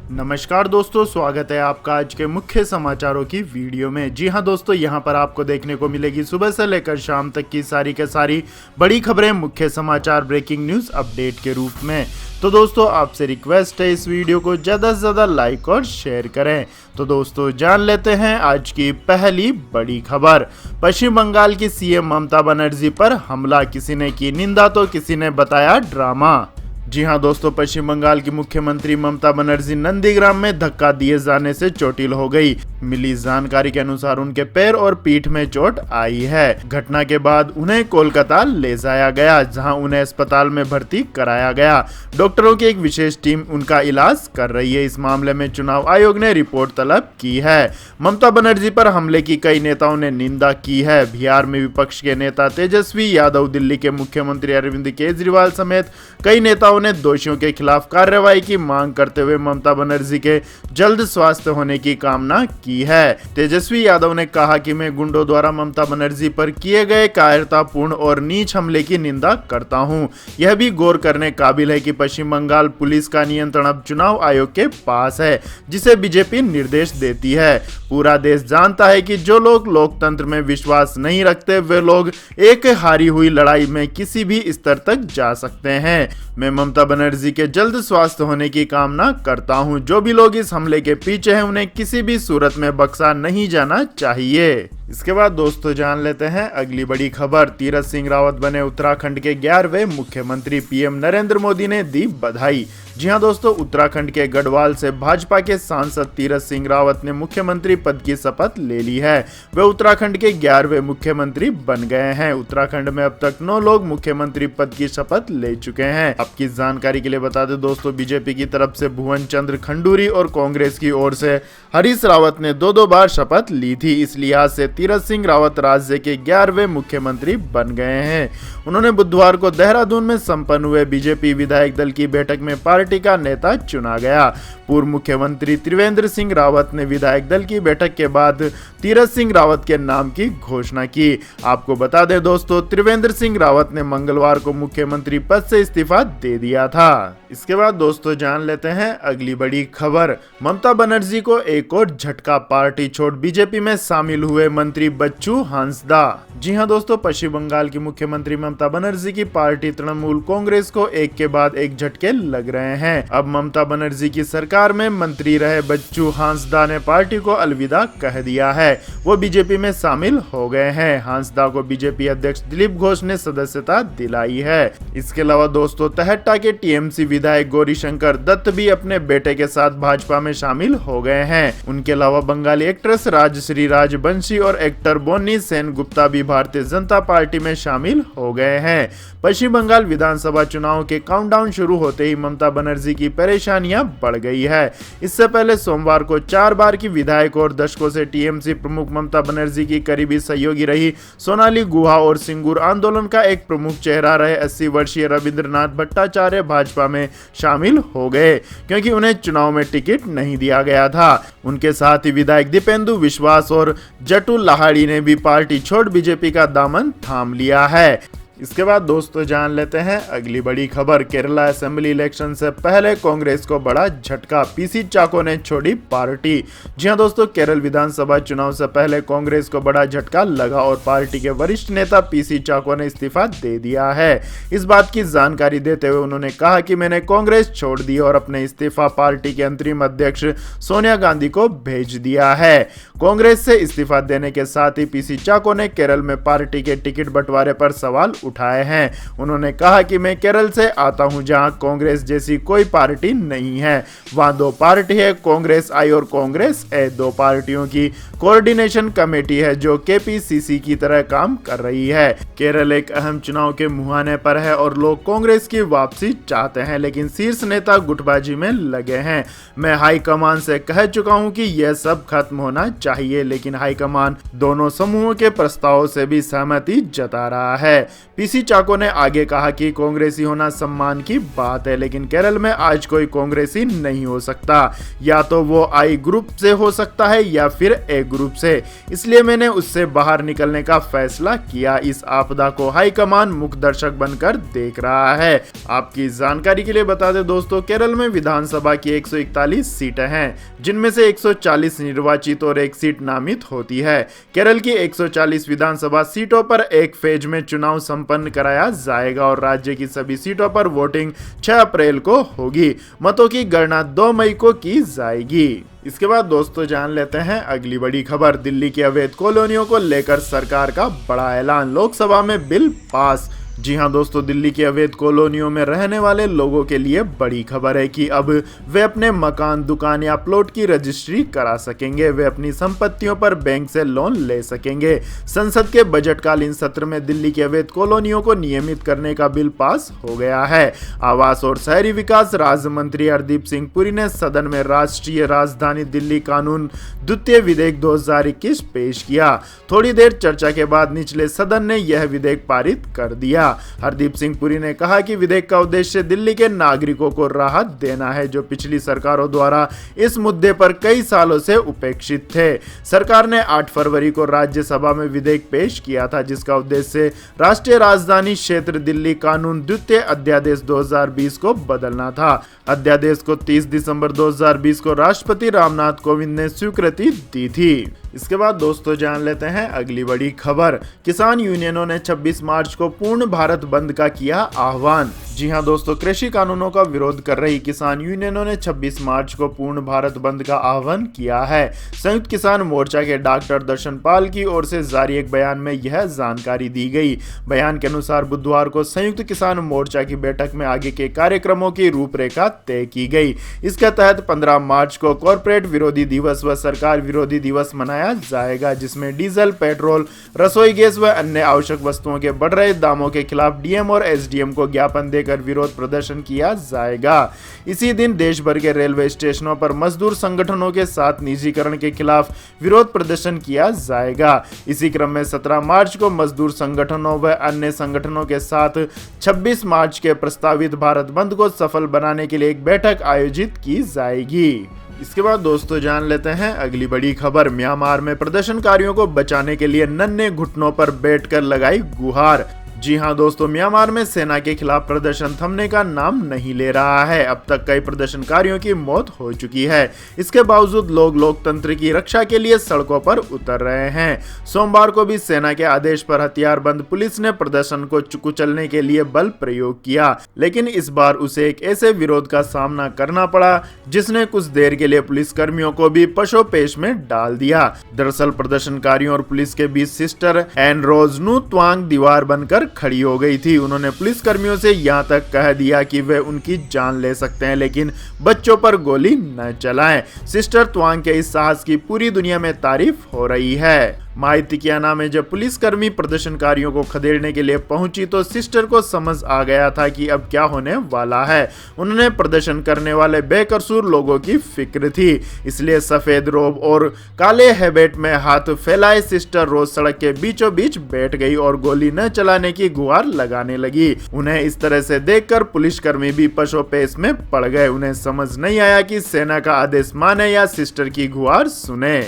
नमस्कार दोस्तों, स्वागत है आपका आज के मुख्य समाचारों की वीडियो में। जी हां दोस्तों, यहां पर आपको देखने को मिलेगी सुबह से लेकर शाम तक की सारी के सारी बड़ी खबरें, मुख्य समाचार, ब्रेकिंग न्यूज़ अपडेट के रूप में। तो दोस्तों आपसे रिक्वेस्ट है इस वीडियो को ज़्यादा से ज़्यादा लाइक और शेयर करें। तो दोस्तों जान लेते हैं आज की पहली बड़ी खबर। पश्चिम बंगाल की सीएम ममता बनर्जी पर हमला, किसी ने की निंदा तो किसी ने बताया ड्रामा। जी हां दोस्तों, पश्चिम बंगाल की मुख्यमंत्री ममता बनर्जी नंदीग्राम में धक्का दिए जाने से चोटिल हो गई। मिली जानकारी के अनुसार उनके पैर और पीठ में चोट आई है। घटना के बाद उन्हें कोलकाता ले जाया गया, जहां उन्हें अस्पताल में भर्ती कराया गया। डॉक्टरों की एक विशेष टीम उनका इलाज कर रही है। इस मामले में चुनाव आयोग ने रिपोर्ट तलब की है। ममता बनर्जी पर हमले की कई नेताओं ने निंदा की है। बिहार में विपक्ष के नेता तेजस्वी यादव, दिल्ली के मुख्यमंत्री अरविंद केजरीवाल समेत कई नेताओं ने दोषियों के खिलाफ कार्रवाई की मांग करते हुए ममता बनर्जी के जल्द स्वास्थ्य होने की कामना की है। तेजस्वी यादव ने कहा कि मैं गुंडों द्वारा ममता बनर्जी पर किए गए कायरतापूर्ण और नीच हमले की निंदा करता हूं। यह भी गौर करने काबिल है कि पश्चिम बंगाल पुलिस का नियंत्रण अब चुनाव आयोग के पास है, जिसे बीजेपी निर्देश देती है। पूरा देश जानता है कि जो लोग लोकतंत्र में विश्वास नहीं रखते, वे लोग एक हारी हुई लड़ाई में किसी भी स्तर तक जा सकते हैं। मैं ममता बनर्जी के जल्द स्वास्थ्य होने की कामना करता हूं। जो भी लोग इस हमले के पीछे हैं, उन्हें किसी भी सूरत में बख्शा नहीं जाना चाहिए। इसके बाद दोस्तों जान लेते हैं अगली बड़ी खबर। तीरथ सिंह रावत बने उत्तराखंड के 11वें मुख्यमंत्री। पीएम नरेंद्र मोदी ने दी बधाई। जी हां दोस्तों, उत्तराखंड के गढ़वाल से भाजपा के सांसद तीरथ सिंह रावत ने मुख्यमंत्री पद की शपथ ले ली है। वे उत्तराखंड के 11वें मुख्यमंत्री बन गए हैं। उत्तराखंड में अब तक 9 लोग मुख्यमंत्री पद की शपथ ले चुके हैं। आपकी जानकारी के लिए बता दें दोस्तों, बीजेपी की तरफ से भुवन चंद्र खंडूरी और कांग्रेस की ओर से हरीश रावत ने 2-2 बार शपथ ली थी। इस लिहाज से तीरथ सिंह रावत राज्य के 11वें मुख्यमंत्री बन गए हैं। उन्होंने बुधवार को देहरादून में संपन्न हुए बीजेपी विधायक दल की बैठक में पार्टी का नेता चुना गया। पूर्व मुख्यमंत्री त्रिवेंद्र सिंह रावत ने विधायक दल की बैठक के बाद तीरथ सिंह रावत के नाम की घोषणा की। आपको बता दें दोस्तों, त्रिवेंद्र सिंह रावत ने मंगलवार को मुख्यमंत्री पद से इस्तीफा दे दिया था। इसके बाद दोस्तों जान लेते हैं अगली बड़ी खबर। ममता बनर्जी को एक और झटका, पार्टी छोड़ बीजेपी में शामिल हुए मंत्री बच्चू हांसदा। जी हां दोस्तों, पश्चिम बंगाल की मुख्यमंत्री ममता बनर्जी की पार्टी तृणमूल कांग्रेस को एक के बाद एक झटके लग रहे हैं। अब ममता बनर्जी की सरकार में मंत्री रहे बच्चू हांसदा ने पार्टी को अलविदा कह दिया है। वो बीजेपी में शामिल हो गए हैं। हांसदा को बीजेपी अध्यक्ष दिलीप घोष ने सदस्यता दिलाई है। इसके अलावा दोस्तों, तहट्टा के टीएमसी विधायक गौरीशंकर दत्त भी अपने बेटे के साथ भाजपा में शामिल हो गए हैं। उनके अलावा बंगाली एक्ट्रेस राजश्री राजबंशी और एक्टर बोन्नी सेन गुप्ता भी भारतीय जनता पार्टी में शामिल हो गए हैं। पश्चिम बंगाल विधानसभा चुनाव के काउंटडाउन शुरू होते ही ममता बनर्जी की परेशानियां बढ़ गई है। इससे पहले सोमवार को 4 बार की विधायक और दशकों से टीएमसी प्रमुख ममता बनर्जी की करीबी सहयोगी रही सोनाली गुहा और सिंगूर आंदोलन का एक प्रमुख चेहरा रहे 80 वर्षीय रविंद्रनाथ भट्टाचार्य भाजपा में शामिल हो गए, क्योंकि उन्हें चुनाव में टिकट नहीं दिया गया था। उनके साथ ही विधायक दीपेंदु विश्वास और जटू लाहाड़ी ने भी पार्टी छोड़ बीजेपी का दामन थाम लिया है। इसके बाद दोस्तों जान लेते हैं अगली बड़ी खबर। केरला असेंबली इलेक्शन से पहले कांग्रेस को बड़ा झटका, पीसी चाको ने छोड़ी पार्टी। जी हां दोस्तों, केरल विधानसभा चुनाव से पहले कांग्रेस को बड़ा झटका लगा और पार्टी के वरिष्ठ नेता पीसी चाको ने इस्तीफा दे दिया है। इस बात की जानकारी देते हुए उन्होंने कहा कि मैंने कांग्रेस छोड़ दी और अपने इस्तीफा पार्टी के अंतरिम अध्यक्ष सोनिया गांधी को भेज दिया है। कांग्रेस से इस्तीफा देने के साथ ही पीसी चाको ने केरल में पार्टी के टिकट बंटवारे पर सवाल उठाए हैं। उन्होंने कहा कि मैं केरल से आता हूं, जहां कांग्रेस जैसी कोई पार्टी नहीं है। वहां 2 पार्टी है, कांग्रेस आई और कांग्रेस ए। 2 पार्टियों की कोऑर्डिनेशन कमेटी है जो केपीसीसी की तरह काम कर रही है। केरल एक अहम चुनाव के मुहाने पर है और लोग कांग्रेस की वापसी चाहते हैं, लेकिन शीर्ष नेता गुटबाजी में लगे हैं। मैं हाईकमान से कह चुका हूं कि यह सब खत्म होना चाहिए, लेकिन हाईकमान दोनों समूहों के प्रस्तावों से भी सहमति जता रहा है। पीसी चाको ने आगे कहा कि कांग्रेसी होना सम्मान की बात है, लेकिन केरल में आज कोई कांग्रेसी नहीं हो सकता, या तो वो आई ग्रुप से हो सकता है या फिर ए ग्रुप से, इसलिए मैंने उससे बाहर निकलने का फैसला किया। इस आपदा को हाईकमान मुख्य दर्शक बनकर देख रहा है। आपकी जानकारी के लिए बता दें दोस्तों, केरल में विधानसभा की 141 सीटें हैं, जिनमें से 140 निर्वाचित और एक सीट नामित होती है। केरल की 140 विधानसभा सीटों पर एक फेज में चुनाव संपन्न कराया जाएगा और राज्य की सभी सीटों पर वोटिंग 6 अप्रैल को होगी। मतों की गणना 2 मई को की जाएगी। इसके बाद दोस्तों जान लेते हैं अगली बड़ी खबर। दिल्ली की अवैध कॉलोनियों को लेकर सरकार का बड़ा ऐलान, लोकसभा में बिल पास। जी हां दोस्तों, दिल्ली की अवैध कॉलोनियों में रहने वाले लोगों के लिए बड़ी खबर है कि अब वे अपने मकान, दुकान या प्लॉट की रजिस्ट्री करा सकेंगे। वे अपनी संपत्तियों पर बैंक से लोन ले सकेंगे। संसद के बजटकालीन सत्र में दिल्ली की अवैध कॉलोनियों को नियमित करने का बिल पास हो गया है। आवास और शहरी विकास राज्य मंत्री हरदीप सिंह पुरी ने सदन में राष्ट्रीय राजधानी दिल्ली कानून द्वितीय विधेयक 2021 पेश किया। थोड़ी देर चर्चा के बाद निचले सदन ने यह विधेयक पारित कर दिया। हरदीप सिंह पुरी ने कहा कि विधेयक का उद्देश्य दिल्ली के नागरिकों को राहत देना है, जो पिछली सरकारों द्वारा इस मुद्दे पर कई सालों से उपेक्षित थे। सरकार ने 8 फरवरी को राज्यसभा में विधेयक पेश किया था, जिसका उद्देश्य राष्ट्रीय राजधानी क्षेत्र दिल्ली कानून द्वितीय अध्यादेश 2020 को बदलना था। अध्यादेश को 30 दिसंबर 2020 को राष्ट्रपति रामनाथ कोविंद ने स्वीकृति दी थी। इसके बाद दोस्तों जान लेते हैं अगली बड़ी खबर। किसान यूनियनों ने 26 मार्च को पूर्ण भारत बंद का किया आह्वान। जी हां दोस्तों, कृषि कानूनों का विरोध कर रही किसान यूनियनों ने 26 मार्च को पूर्ण भारत बंद का आह्वान किया है। संयुक्त किसान मोर्चा के डॉक्टर दर्शन पाल की ओर से जारी एक बयान में यह जानकारी दी गई। बयान के अनुसार बुधवार को संयुक्त किसान मोर्चा की बैठक में आगे के कार्यक्रमों की रूपरेखा तय की गई। इसके तहत 15 मार्च को कॉर्पोरेट विरोधी दिवस व सरकार विरोधी दिवस मनाया जाएगा, जिसमें डीजल, पेट्रोल, रसोई गैस व अन्य आवश्यक वस्तुओं के बढ़ रहे दामों के खिलाफ डीएम और एसडीएम को ज्ञापन देकर विरोध प्रदर्शन किया जाएगा। इसी दिन देश भर के रेलवे स्टेशनों पर मजदूर संगठनों के साथ निजीकरण के खिलाफ विरोध प्रदर्शन किया जाएगा। इसी क्रम में 17 मार्च को मजदूर संगठनों व अन्य संगठनों के साथ 26 मार्च के प्रस्तावित भारत बंद को सफल बनाने के लिए एक बैठक आयोजित की जाएगी। इसके बाद दोस्तों जान लेते हैं अगली बड़ी खबर। म्यांमार में प्रदर्शनकारियों को बचाने के लिए नन्हे घुटनों पर बैठकर लगाई गुहार। जी हां दोस्तों, म्यांमार में सेना के खिलाफ प्रदर्शन थमने का नाम नहीं ले रहा है। अब तक कई प्रदर्शनकारियों की मौत हो चुकी है। इसके बावजूद लोग लोकतंत्र की रक्षा के लिए सड़कों पर उतर रहे हैं। सोमवार को भी सेना के आदेश पर हथियारबंद पुलिस ने प्रदर्शन को कुचलने के लिए बल प्रयोग किया, लेकिन इस बार उसे एक ऐसे विरोध का सामना करना पड़ा जिसने कुछ देर के लिए पुलिस कर्मियों को भी पशोपेश में डाल दिया। दरअसल प्रदर्शनकारियों और पुलिस के बीच सिस्टर एन रोज नू त्वांग दीवार बनकर खड़ी हो गई थी। उन्होंने पुलिस कर्मियों से यहां तक कह दिया कि वे उनकी जान ले सकते हैं, लेकिन बच्चों पर गोली न चलाएं। सिस्टर त्वांग के इस साहस की पूरी दुनिया में तारीफ हो रही है। माइतिकियाना में जब पुलिसकर्मी प्रदर्शनकारियों को खदेड़ने के लिए पहुंची तो सिस्टर को समझ आ गया था कि अब क्या होने वाला है। उन्होंने प्रदर्शन करने वाले बेकसूर लोगों की फिक्र थी, इसलिए सफेद रोब और काले हैबेट में हाथ फैलाए सिस्टर रोज सड़क के बीचों बीच बैठ गई और गोली न चलाने की गुहार लगाने लगी। उन्हें इस तरह से देखकर पुलिसकर्मी भी पशोपेश में पड़ गए। उन्हें समझ नहीं आया कि सेना का आदेश माने या सिस्टर की गुहार सुने।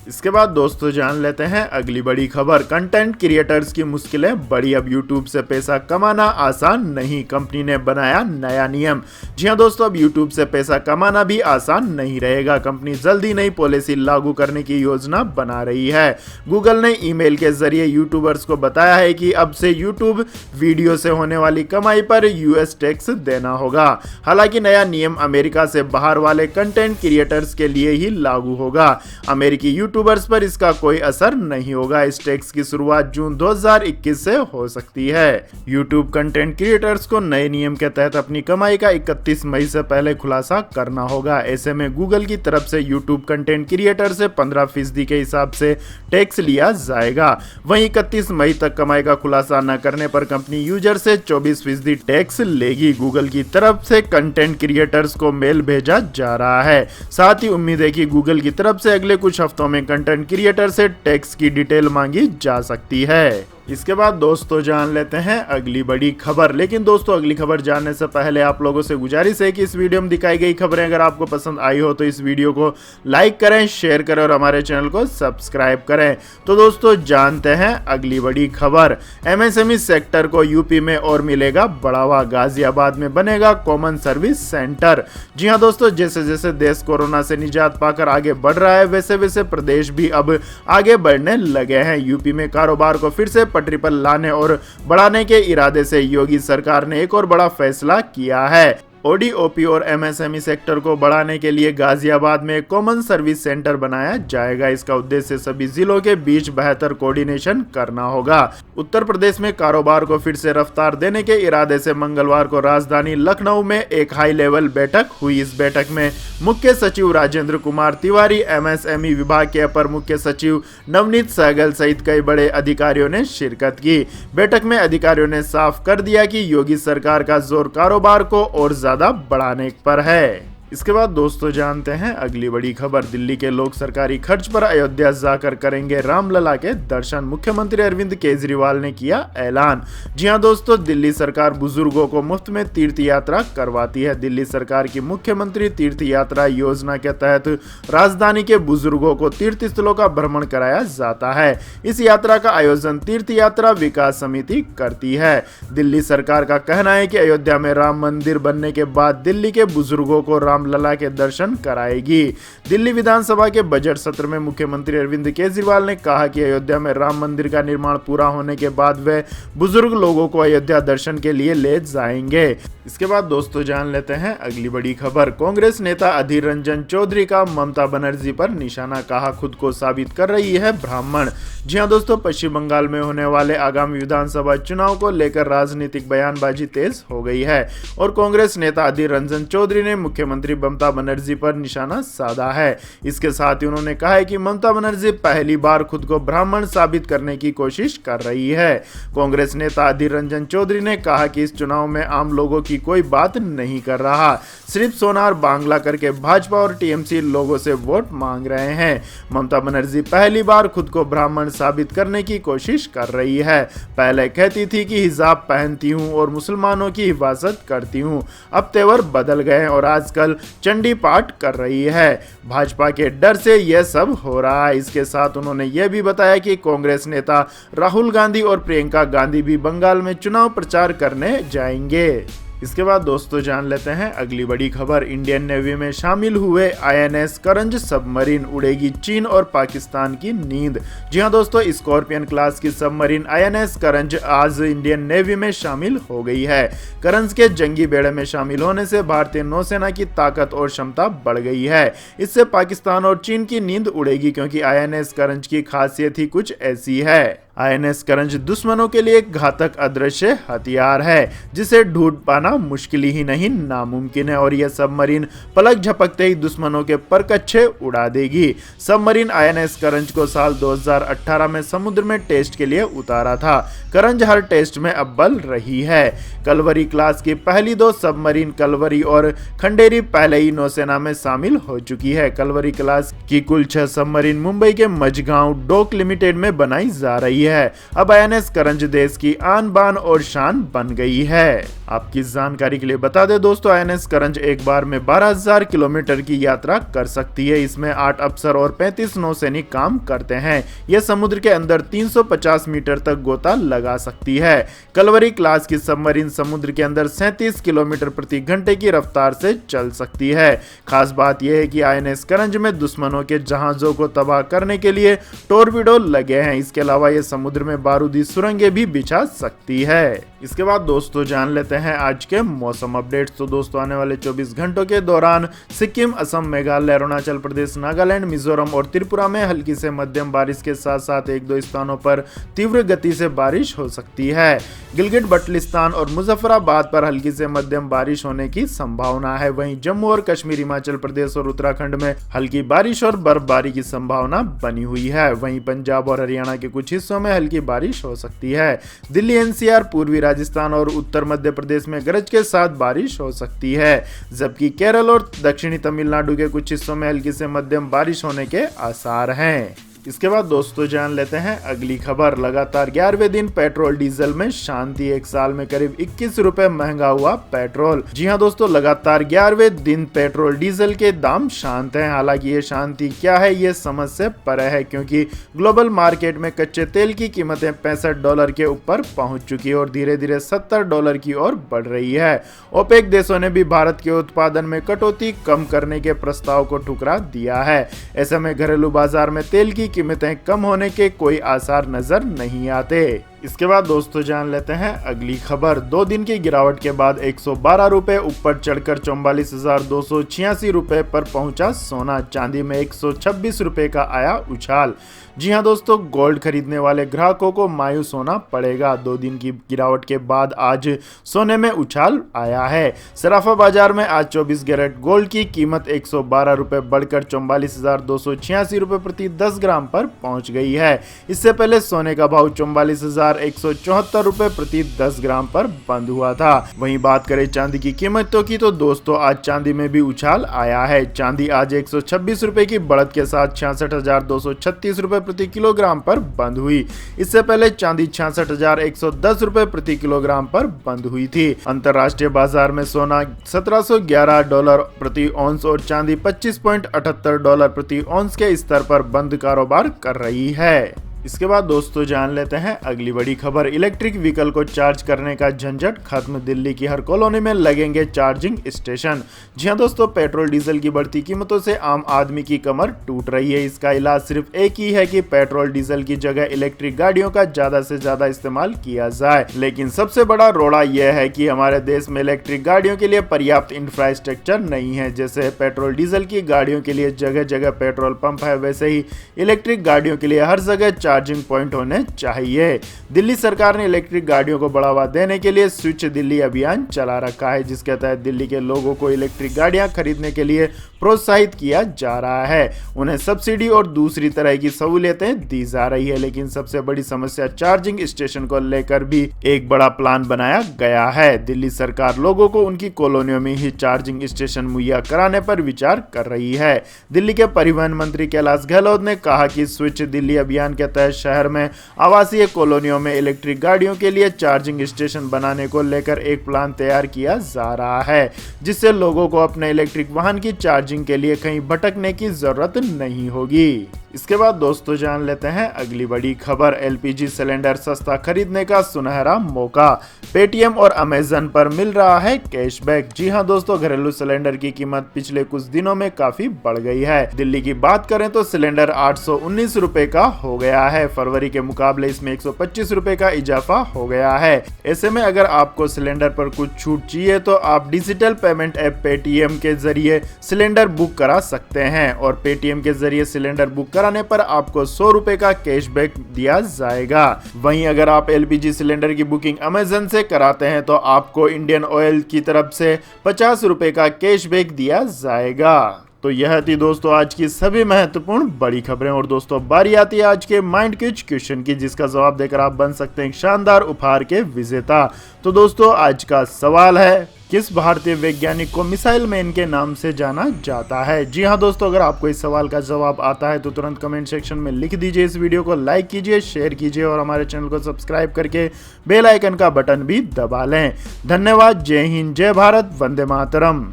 इसके बाद दोस्तों जान लेते हैं अगली बड़ी खबर। कंटेंट क्रिएटर्स की मुश्किलें बढ़ी, अब यूट्यूब से पैसा कमाना आसान नहीं, कंपनी ने बनाया नया नियम। जी हां दोस्तों, अब यूट्यूब से पैसा कमाना भी आसान नहीं रहेगा। कंपनी जल्द ही नई पॉलिसी लागू करने की योजना बना रही है। गूगल ने ईमेल के जरिए यूट्यूबर्स को बताया है कि अब से यूट्यूब वीडियो से होने वाली कमाई पर यूएस टैक्स देना होगा। हालांकि नया नियम अमेरिका से बाहर वाले कंटेंट क्रिएटर्स के लिए ही लागू होगा। अमेरिकी यूट्यूबर्स पर इसका कोई असर नहीं होगा। इस टैक्स की शुरुआत जून 2021 से हो सकती है। यूट्यूब कंटेंट क्रिएटर्स को नए नियम के तहत अपनी कमाई का 31 मई से पहले खुलासा करना होगा। ऐसे में गूगल की तरफ से यूट्यूब कंटेंट क्रिएटर से 15% के हिसाब से टैक्स लिया जाएगा। वहीं 31 मई तक कमाई का खुलासा न करने पर कंपनी यूजर से 24% टैक्स लेगी। गूगल की तरफ से कंटेंट क्रिएटर्स को मेल भेजा जा रहा है। साथ ही उम्मीद है कि गूगल की तरफ से अगले कुछ हफ्तों में कंटेंट क्रिएटर से टैक्स की डिटेल मांगी जा सकती है। इसके बाद दोस्तों जान लेते हैं अगली बड़ी खबर। लेकिन दोस्तों अगली खबर जानने से पहले आप लोगों से गुजारिश है कि इस वीडियो में दिखाई गई खबरें अगर आपको पसंद आई हो तो इस वीडियो को लाइक करें, शेयर करें और हमारे चैनल को सब्सक्राइब करें। तो दोस्तों जानते हैं अगली बड़ी खबर। एमएसएमई सेक्टर को यूपी में और मिलेगा बढ़ावा, गाजियाबाद में बनेगा कॉमन सर्विस सेंटर। जी हाँ दोस्तों, जैसे जैसे देश कोरोना से निजात पाकर आगे बढ़ रहा है वैसे वैसे प्रदेश भी अब आगे बढ़ने लगे हैं। यूपी में कारोबार को फिर से पटरी पर लाने और बढ़ाने के इरादे से योगी सरकार ने एक और बड़ा फैसला किया है। ओडीओपी और एमएसएमई सेक्टर को बढ़ाने के लिए गाजियाबाद में कॉमन सर्विस सेंटर बनाया जाएगा। इसका उद्देश्य सभी जिलों के बीच बेहतर कोऑर्डिनेशन करना होगा। उत्तर प्रदेश में कारोबार को फिर से रफ्तार देने के इरादे से मंगलवार को राजधानी लखनऊ में एक हाई लेवल बैठक हुई। इस बैठक में मुख्य सचिव राजेंद्र कुमार तिवारी, एमएसएमई विभाग के अपर मुख्य सचिव नवनीत सहगल सहित कई बड़े अधिकारियों ने शिरकत की। बैठक में अधिकारियों ने साफ कर दिया कि योगी सरकार का जोर कारोबार को और ज्यादा बढ़ाने पर है। इसके बाद दोस्तों जानते हैं अगली बड़ी खबर। दिल्ली के लोग सरकारी खर्च पर अयोध्या जाकर करेंगे रामलला के दर्शन, मुख्यमंत्री अरविंद केजरीवाल ने किया ऐलान। जी हां दोस्तों, दिल्ली सरकार बुजुर्गों को मुफ्त में तीर्थ यात्रा करवाती है। दिल्ली सरकार की मुख्यमंत्री तीर्थ यात्रा योजना के तहत राजधानी के बुजुर्गों को तीर्थ स्थलों का भ्रमण कराया जाता है। इस यात्रा का आयोजन तीर्थ यात्रा विकास समिति करती है। दिल्ली सरकार का कहना है कि अयोध्या में राम मंदिर बनने के बाद दिल्ली के बुजुर्गों को रामलला के दर्शन कराएगी। दिल्ली विधानसभा के बजट सत्र में मुख्यमंत्री अरविंद केजरीवाल ने कहा कि अयोध्या में राम मंदिर का निर्माण पूरा होने के बाद वे बुजुर्ग लोगों को अयोध्या दर्शन के लिए ले जाएंगे। इसके बाद दोस्तों जान लेते हैं अगली बड़ी खबर। कांग्रेस नेता अधीर रंजन चौधरी का ममता बनर्जी पर निशाना, कहा खुद को साबित कर रही है ब्राह्मण। जी हां दोस्तों, पश्चिम बंगाल में होने वाले आगामी विधानसभा चुनाव को लेकर राजनीतिक बयानबाजी तेज हो गई है और कांग्रेस नेता अधीर रंजन चौधरी ने मुख्यमंत्री ममता बनर्जी पर निशाना साधा है। इसके साथ ही उन्होंने कहा है कि ममता बनर्जी पहली बार खुद को ब्राह्मण साबित करने की कोशिश कर रही है। कांग्रेस नेता अधीर रंजन चौधरी ने कहा कि इस चुनाव में आम लोगों की कोई बात नहीं कर रहा, सिर्फ सोनार बांग्ला करके भाजपा और टीएमसी लोगों से वोट मांग रहे हैं। ममता बनर्जी पहली बार खुद को ब्राह्मण साबित करने की कोशिश कर रही है। पहले कहती थी कि हिजाब पहनती हूं और मुसलमानों की हिफाजत करती हूं, अब तेवर बदल गए और आजकल चंडी पाठ कर रही है। भाजपा के डर से यह सब हो रहा है। इसके साथ उन्होंने यह भी बताया कि कांग्रेस नेता राहुल गांधी और प्रियंका गांधी भी बंगाल में चुनाव प्रचार करने जाएंगे। इसके बाद दोस्तों जान लेते हैं अगली बड़ी खबर। इंडियन नेवी में शामिल हुए आईएनएस करंज सबमरीन, उड़ेगी चीन और पाकिस्तान की नींद। जी हां दोस्तों, स्कॉर्पियन क्लास की सबमरीन आईएनएस करंज आज इंडियन नेवी में शामिल हो गई है। करंज के जंगी बेड़े में शामिल होने से भारतीय नौसेना की ताकत और क्षमता बढ़ गई है। इससे पाकिस्तान और चीन की नींद उड़ेगी, क्योंकि आईएनएस करंज की खासियत ही कुछ ऐसी है। आईएनएस करंज दुश्मनों के लिए एक घातक अदृश्य हथियार है जिसे ढूंढ पाना मुश्किल ही नहीं नामुमकिन है और यह सबमरीन पलक झपकते ही दुश्मनों के परकच्छे उड़ा देगी। सबमरीन आईएनएस करंज को साल 2018 में समुद्र में टेस्ट के लिए उतारा था। करंज हर टेस्ट में अव्वल रही है। कलवरी क्लास की पहली दो सबमरीन कलवरी और खंडेरी पहले ही नौसेना में शामिल हो चुकी है। कलवरी क्लास की कुल 6 सबमरीन मुंबई के मझगांव डॉक लिमिटेड में बनाई जा रही है। अब आईएनएस करंज देश की आन बान और शान बन गई है। आपकी जानकारी के लिए बता दें दोस्तों, आईएनएस करंज एक बार में 12,000 किलोमीटर की यात्रा कर सकती है। इसमें 8 अफसर और 35 नौसैनिक काम करते हैं। यह समुद्र के अंदर 350 मीटर तक गोता लगा सकती है। कलवरी क्लास की सबमरीन समुद्र के अंदर 37 किलोमीटर प्रति घंटे की रफ्तार से चल सकती है। खास बात यह है कि आईएनएस करंज में दुश्मनों के जहाजों को तबाह करने के लिए टोरपीडो लगे हैं। इसके अलावा यह समुद्र में बारूदी सुरंगें भी बिछा सकती है। इसके बाद दोस्तों जान लेते हैं आज के मौसम अपडेट्स। तो दोस्तों आने वाले 24 घंटों के दौरान सिक्किम, असम, मेघालय, अरुणाचल प्रदेश, नागालैंड, मिजोरम और त्रिपुरा में हल्की से मध्यम बारिश के साथ साथ 1-2 स्थानों पर तीव्र गति से बारिश हो सकती है। गिलगित बल्टिस्तान और मुजफ्फराबाद पर हल्की से मध्यम बारिश होने की संभावना है। वहीं जम्मू और कश्मीर, हिमाचल प्रदेश और उत्तराखंड में हल्की बारिश और बर्फबारी की संभावना बनी हुई है। वहीं पंजाब और हरियाणा के कुछ हिस्सों में हल्की बारिश हो सकती है। दिल्ली, एनसीआर, पूर्वी राजस्थान और उत्तर मध्य प्रदेश में गरज के साथ बारिश हो सकती है, जबकि केरल और दक्षिणी तमिलनाडु के कुछ हिस्सों में हल्की से मध्यम बारिश होने के आसार हैं। इसके बाद दोस्तों जान लेते हैं अगली खबर। लगातार 11वें दिन पेट्रोल डीजल में शांति, एक साल में करीब 21 रुपए महंगा हुआ पेट्रोल। जी हां दोस्तों, लगातार 11वें दिन पेट्रोल डीजल के दाम शांत हैं। हालांकि ये शांति क्या है ये समझ से परे है, क्योंकि ग्लोबल मार्केट में कच्चे तेल की कीमतें $65 के ऊपर पहुंच चुकी है और धीरे धीरे $70 की ओर बढ़ रही है। ओपेक देशों ने भी भारत के उत्पादन में कटौती कम करने के प्रस्ताव को ठुकरा दिया है। ऐसे में घरेलू बाजार में तेल की कीमतें कम होने के कोई आसार नजर नहीं आते। इसके बाद दोस्तों जान लेते हैं अगली खबर। 2 दिन की गिरावट के बाद 112 रुपए ऊपर चढ़कर 44,286 रुपए पर पहुंचा सोना। चांदी में 126 रुपए का आया उछाल। जी हां दोस्तों, गोल्ड खरीदने वाले ग्राहकों को मायूस होना पड़ेगा। 2 दिन की गिरावट के बाद आज सोने में उछाल आया है। सराफा बाजार में आज 24 कैरेट गोल्ड की कीमत 112 रुपए बढ़कर 44,286 रुपए प्रति 10 ग्राम पर पहुंच गई है। इससे पहले सोने का भाव 44,174 रुपए प्रति 10 ग्राम पर बंद हुआ था। वहीं बात करें चांदी की कीमतों की तो दोस्तों आज चांदी में भी उछाल आया है। चांदी आज 126 रुपए की बढ़त के साथ 66,236 रुपए प्रति किलोग्राम पर बंद हुई। इससे पहले चांदी 66,110 रुपए प्रति किलोग्राम पर बंद हुई थी। अंतरराष्ट्रीय बाजार में सोना $1711 प्रति औंस और चांदी $25.78 प्रति औंस के स्तर पर बंद कारोबार कर रही है। इसके बाद दोस्तों जान लेते हैं अगली बड़ी खबर। इलेक्ट्रिक व्हीकल को चार्ज करने का झंझट खत्म, दिल्ली की हर कॉलोनी में लगेंगे चार्जिंग स्टेशन। जी हां दोस्तों, पेट्रोल डीजल की बढ़ती कीमतों से आम आदमी की कमर टूट रही है। इसका इलाज सिर्फ एक ही है कि पेट्रोल डीजल की जगह इलेक्ट्रिक गाड़ियों का ज्यादा से ज्यादा इस्तेमाल किया जाए। लेकिन सबसे बड़ा रोड़ा यह है कि हमारे देश में इलेक्ट्रिक गाड़ियों के लिए पर्याप्त इंफ्रास्ट्रक्चर नहीं है। जैसे पेट्रोल डीजल की गाड़ियों के लिए जगह जगह पेट्रोल पंप है, वैसे ही इलेक्ट्रिक गाड़ियों के लिए हर जगह चार्जिंग पॉइंट होने चाहिए। दिल्ली सरकार ने इलेक्ट्रिक गाड़ियों को बढ़ावा देने के लिए स्विच दिल्ली अभियान चला रखा है, जिसके तहत दिल्ली के लोगों को इलेक्ट्रिक गाड़ियां खरीदने के लिए प्रोत्साहित किया जा रहा है। उन्हें सब्सिडी और दूसरी तरह की सहूलियतें दी जा रही है। लेकिन सबसे बड़ी समस्या चार्जिंग स्टेशन को लेकर भी एक बड़ा प्लान बनाया गया है। दिल्ली सरकार लोगों को उनकी कॉलोनियों में ही चार्जिंग स्टेशन मुहैया कराने पर विचार कर रही है। दिल्ली के परिवहन मंत्री कैलाश गहलोत ने कहा कि स्विच दिल्ली अभियान के तहत शहर में आवासीय कॉलोनियों में इलेक्ट्रिक गाड़ियों के लिए चार्जिंग स्टेशन बनाने को लेकर एक प्लान तैयार किया जा रहा है, जिससे लोगों को अपने इलेक्ट्रिक वाहन की चार्जिंग के लिए कहीं भटकने की जरूरत नहीं होगी। इसके बाद दोस्तों जान लेते हैं अगली बड़ी खबर। एलपीजी सिलेंडर सस्ता खरीदने का सुनहरा मौका, पेटीएम और अमेजन पर मिल रहा है कैशबैक। जी हां दोस्तों, घरेलू सिलेंडर की कीमत पिछले कुछ दिनों में काफी बढ़ गई है। दिल्ली की बात करें तो सिलेंडर 819 रुपए का हो गया है। फरवरी के मुकाबले इसमें 125 रुपए का इजाफा हो गया है। ऐसे में अगर आपको सिलेंडर पर कुछ छूट चाहिए तो आप डिजिटल पेमेंट ऐप पेटीएम के जरिए सिलेंडर बुक करा सकते हैं और पेटीएम के जरिए सिलेंडर बुक कराने पर आपको 100 रुपए का कैशबैक दिया जाएगा। वहीं अगर आप एलपीजी सिलेंडर की बुकिंग अमेजन से कराते हैं तो आपको इंडियन ऑयल की तरफ से 50 रुपए का कैशबैक दिया जाएगा। तो यह थी दोस्तों आज की सभी महत्वपूर्ण बड़ी खबरें। और दोस्तों बारी आती है आज के माइंड क्विज क्वेश्चन की, जिसका जवाब देकर आप बन सकते हैं शानदार उपहार के विजेता। तो दोस्तों आज का सवाल है, किस भारतीय वैज्ञानिक को मिसाइल मैन के नाम से जाना जाता है? जी हां दोस्तों, अगर आपको इस सवाल का जवाब आता है तो तुरंत कमेंट सेक्शन में लिख दीजिए। इस वीडियो को लाइक कीजिए, शेयर कीजिए और हमारे चैनल को सब्सक्राइब करके बेल आइकन का बटन भी दबा लें। धन्यवाद। जय हिंद, जय भारत, वंदे मातरम।